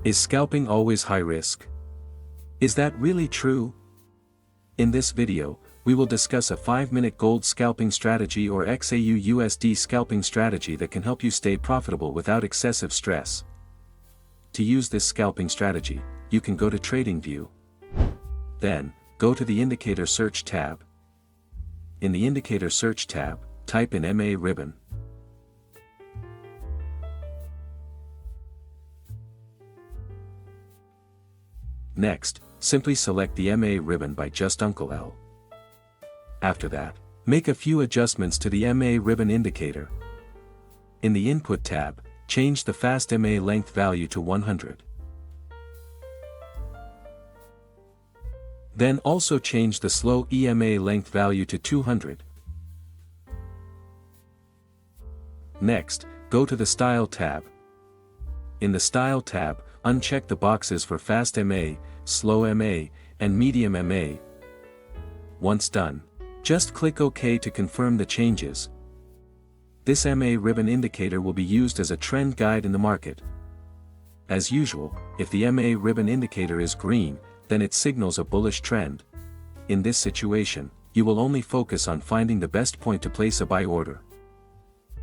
Is scalping always high risk? Is that really true? In this video, we will discuss a 5-minute gold scalping strategy or XAUUSD scalping strategy that can help you stay profitable without excessive stress. To use this scalping strategy, you can go to Tradingview. Then, go to the Indicator Search tab. In the Indicator Search tab, type in MA ribbon. Next, simply select the MA ribbon by just Uncle L. After that, make a few adjustments to the MA ribbon indicator. In the Input tab, change the fast MA length value to 100. Then also change the slow EMA length value to 200. Next, go to the Style tab. In the Style tab, uncheck the boxes for Fast MA, Slow MA, and Medium MA. Once done, just click OK to confirm the changes. This MA ribbon indicator will be used as a trend guide in the market. As usual, if the MA ribbon indicator is green, then it signals a bullish trend. In this situation, you will only focus on finding the best point to place a buy order.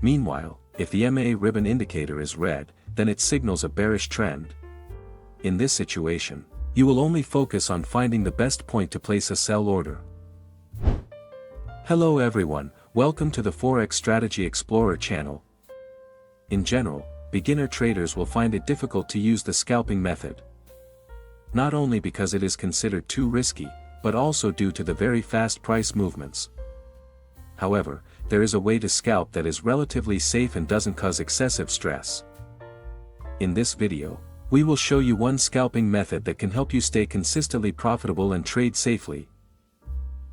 Meanwhile, if the MA ribbon indicator is red, then it signals a bearish trend. In this situation, you will only focus on finding the best point to place a sell order. Hello everyone, welcome to the Forex Strategy Explorer channel. In general, beginner traders will find it difficult to use the scalping method. Not only because it is considered too risky, but also due to the very fast price movements. However, there is a way to scalp that is relatively safe and doesn't cause excessive stress. In this video, we will show you one scalping method that can help you stay consistently profitable and trade safely.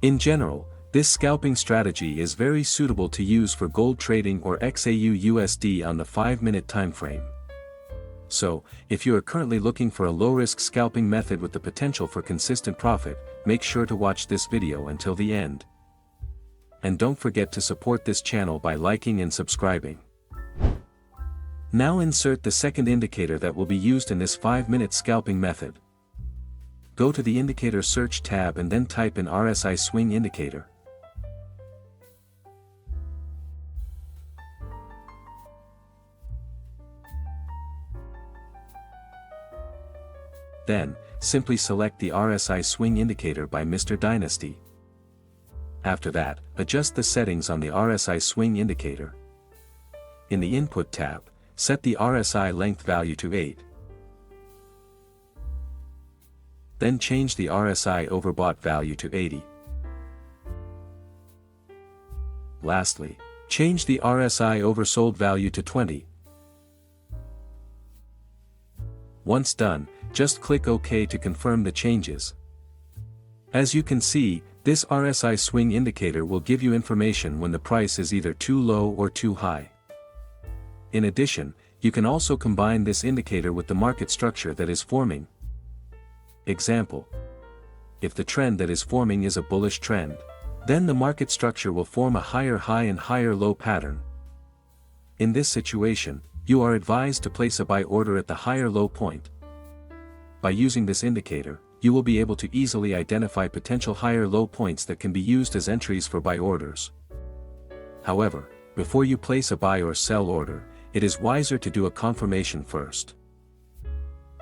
In general, this scalping strategy is very suitable to use for gold trading or XAUUSD on the 5-minute time frame. So, if you are currently looking for a low-risk scalping method with the potential for consistent profit, make sure to watch this video until the end. And don't forget to support this channel by liking and subscribing. Now insert the second indicator that will be used in this 5-minute scalping method. Go to the Indicator Search tab and then type in RSI Swing Indicator. Then, simply select the RSI Swing Indicator by Mr. Dynasty. After that, adjust the settings on the RSI Swing Indicator. In the Input tab, set the RSI length value to 8. Then change the RSI overbought value to 80. Lastly, change the RSI oversold value to 20. Once done, just click OK to confirm the changes. As you can see, this RSI swing indicator will give you information when the price is either too low or too high. In addition, you can also combine this indicator with the market structure that is forming. Example: if the trend that is forming is a bullish trend, then the market structure will form a higher high and higher low pattern. In this situation, you are advised to place a buy order at the higher low point. By using this indicator, you will be able to easily identify potential higher low points that can be used as entries for buy orders. However, before you place a buy or sell order, it is wiser to do a confirmation first.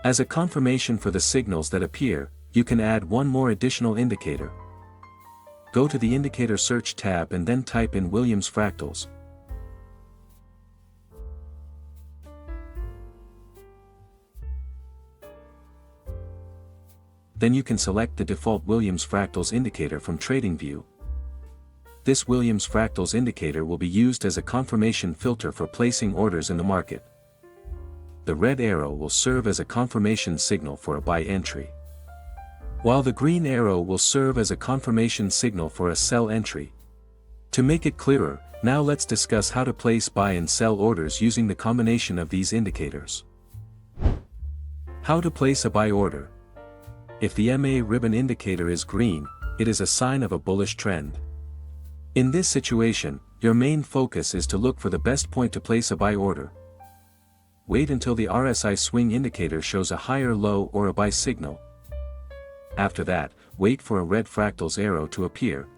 As a confirmation for the signals that appear, you can add one more additional indicator. Go to the Indicator Search tab and then type in Williams Fractals. Then you can select the default Williams Fractals indicator from Tradingview. This Williams Fractals indicator will be used as a confirmation filter for placing orders in the market. The red arrow will serve as a confirmation signal for a buy entry, while the green arrow will serve as a confirmation signal for a sell entry. To make it clearer, now let's discuss how to place buy and sell orders using the combination of these indicators. How to place a buy order. If the MA ribbon indicator is green, it is a sign of a bullish trend. In this situation, your main focus is to look for the best point to place a buy order. wait until the RSI Swing Indicator shows a higher low or a buy signal. After that, wait for a red fractals arrow to appear.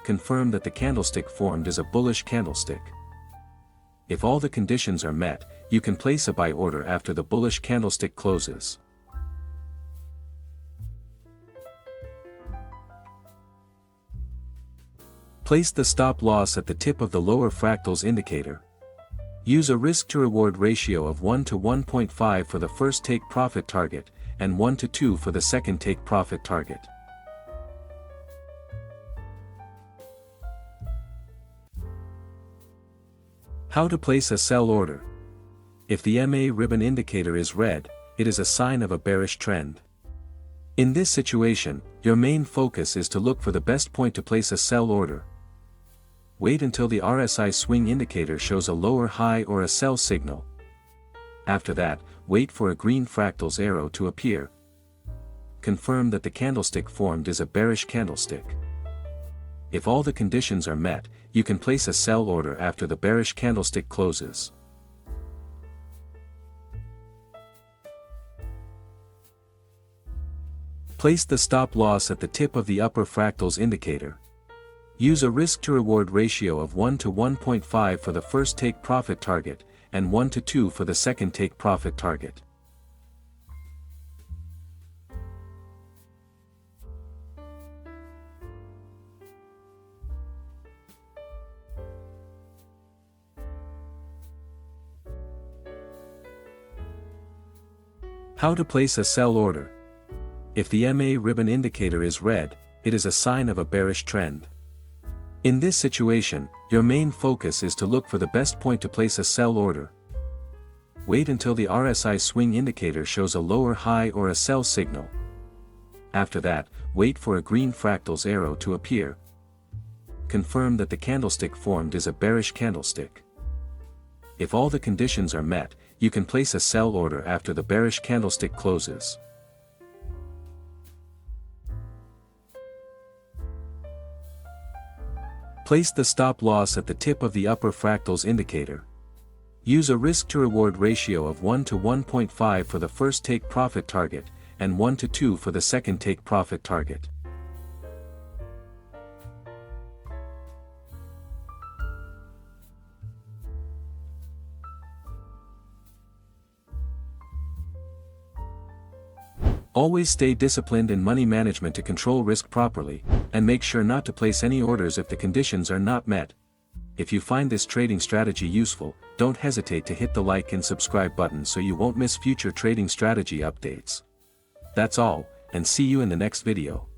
Confirm that the candlestick formed is a bullish candlestick. If all the conditions are met, you can place a buy order after the bullish candlestick closes. Place the stop loss at the tip of the lower fractals indicator. Use a risk-to-reward ratio of 1 to 1.5 for the first take-profit target, and 1 to 2 for the second take-profit target. How to place a sell order. If the MA ribbon indicator is red, it is a sign of a bearish trend. In this situation, your main focus is to look for the best point to place a sell order. Wait until the RSI Swing Indicator shows a lower high or a sell signal. After that, wait for a green fractals arrow to appear. Confirm that the candlestick formed is a bearish candlestick. If all the conditions are met, you can place a sell order after the bearish candlestick closes. Place the stop loss at the tip of the upper fractals indicator. Use a risk-to-reward ratio of 1 to 1.5 for the first take-profit target, and 1 to 2 for the second take-profit target. How to place a sell order. If the MA ribbon indicator is red, it is a sign of a bearish trend. In this situation, your main focus is to look for the best point to place a sell order. Wait until the RSI Swing Indicator shows a lower high or a sell signal. After that, wait for a green fractals arrow to appear. Confirm that the candlestick formed is a bearish candlestick. If all the conditions are met, you can place a sell order after the bearish candlestick closes. Place the stop loss at the tip of the upper fractals indicator. Use a risk-to-reward ratio of 1 to 1.5 for the first take-profit target, and 1 to 2 for the second take-profit target. Always stay disciplined in money management to control risk properly, and make sure not to place any orders if the conditions are not met. If you find this trading strategy useful, don't hesitate to hit the like and subscribe button so you won't miss future trading strategy updates. That's all, and see you in the next video.